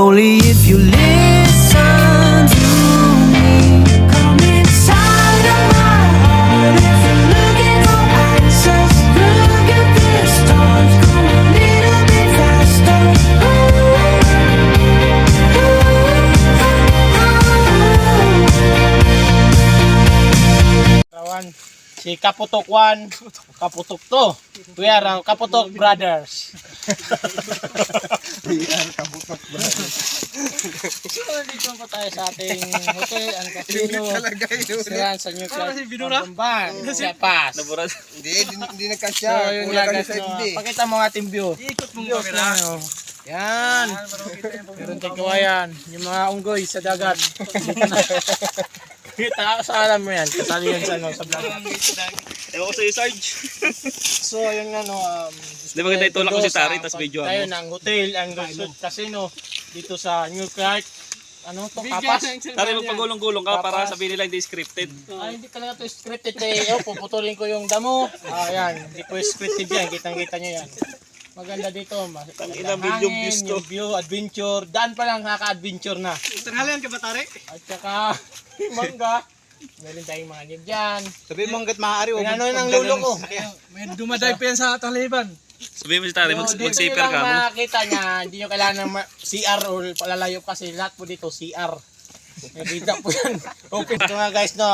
Only if you listen to me. Come inside of my heart if you're looking for answers. Look at the stars, come a little bit faster. Kawan, si Kaputok 1, Kaputok 2. We are Kaputok Brothers. So, dito po tayo sa ating hotel, ang casino. Yan, sa New Clark, Pamban, Siapas. Hindi So, nagkasya. yun Kulang nga kami guys, sa no, FD. pakita mo ang ating view. Ikot mong camera. Yan. Meron tayong kawayan. Yung mga unggoy sa dagat. Kita sa alam mo yan. Kasali yan sa, ano, sa vlog. Ewan ko sa'yo, Sarge. So, yun nga, no. Di maganda itulak ko si Tari, tas video tayo mo. ng hotel, ang resort casino dito sa New Clark. Ano to, Kapas? Tari, magpagulong-gulong ka para sabihin nila hindi scripted. Ay, hindi talaga to scripted eh. Oh, puputulin ko yung damo. Ayan, hindi po scripted yan. Kitang-kita nyo yan. Maganda dito. ilang million views to. Yung view, adventure. Daan pa lang nakaka-adventure na. Tanghalian ka ba, Tari? At saka, mangga. Meron tayong mga nib dyan. Sabi mo hanggat maaari. Pinano ng lulo ko. May dumaday pa yan sa taliban. Sabihin mo si Tari, So, dito mag-safer nyo lang ka mo. makakita niya, hindi nyo kailangan ng CR or palalayo kasi lahat po dito CR. Nakita po yan. Open. Ito nga guys, no,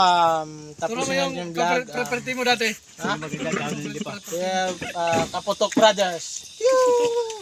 tapos na yung vlog. Property mo dati. Ha? Kaya, Kaputok Brothers. Yoo!